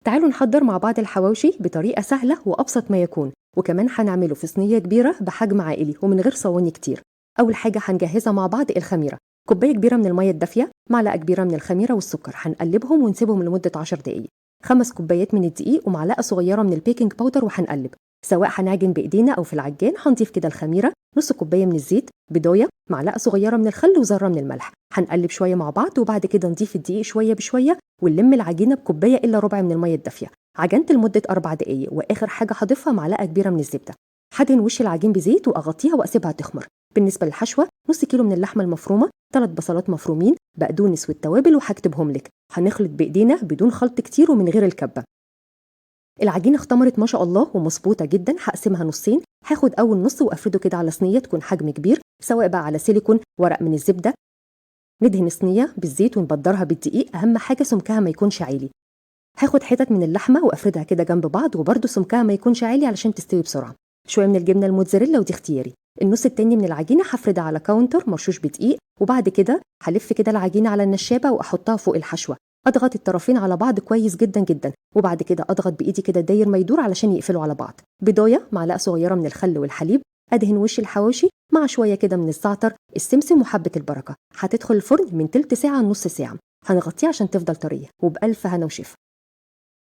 تعالوا نحضر مع بعض الحواوشي بطريقة سهلة وأبسط ما يكون، وكمان هنعمله في صينية كبيرة بحجم عائلي ومن غير صواني كتير. أول حاجة هنجهزها مع بعض الخميرة، كوباية كبيرة من المية الدافية، معلقة كبيرة من الخميرة والسكر، هنقلبهم ونسيبهم لمدة 10 دقايق. 5 كوبايات من الدقيق ومعلقة صغيرة من البيكنج باودر وهنقلب. سواء هنعجن بإيدينا أو في العجان هنضيف كده الخميرة، نص كوباية من الزيت، بضاية، معلقة صغيرة من الخل وذرة من الملح. هنقلب شوية مع بعض وبعد كده نضيف الدقيق شوية بشوية ونلم العجينة بكوباية إلا ربع من المية الدافية. عجنت لمدة 4 دقايق، وآخر حاجة هضيفها معلقة كبيرة من الزبدة. هدهن وش العجين بزيت وأغطيها وأسيبها تخمر. بالنسبة للحشوة، نص كيلو من اللحمة المفرومة، 3 بصلات مفرومين، بقدونس والتوابل وهكتبهم لك. هنخلط بإيدينا بدون خلط كتير ومن غير الكبة. العجينة اختمرت ما شاء الله ومظبوطة جدا، هقسمها نصين. هاخد أول نص وأفرده كده على صينية تكون حجم كبير، سواء بقى على سيليكون، ورق من الزبدة. ندهن الصينية بالزيت ونبدرها بالدقيق، أهم حاجة سمكها ما يكونش عالي. هاخد حتت من اللحمة وأفردها كده جنب بعض، وبرده سمكها ما يكونش عالي علشان تستوي بسرعة. شوية من الجبنة الموتزاريلا ودي اختياري. النص التاني من العجينة هفردها على كاونتر مرشوش بدقيق، وبعد كده هلف كده العجينة على النشابة وأحطها فوق الحشوة. اضغط الطرفين على بعض كويس جدا جدا، وبعد كده اضغط بايدي كده داير ما يدور علشان يقفلوا على بعض. بضايه، معلقه صغيره من الخل والحليب. ادهن وش الحواوشي مع شويه كده من الزعتر، السمسم وحبه البركه. هتدخل الفرن من تلت ساعه لنص ساعه. هنغطيه عشان تفضل طريه، وبألف هنا وشفا.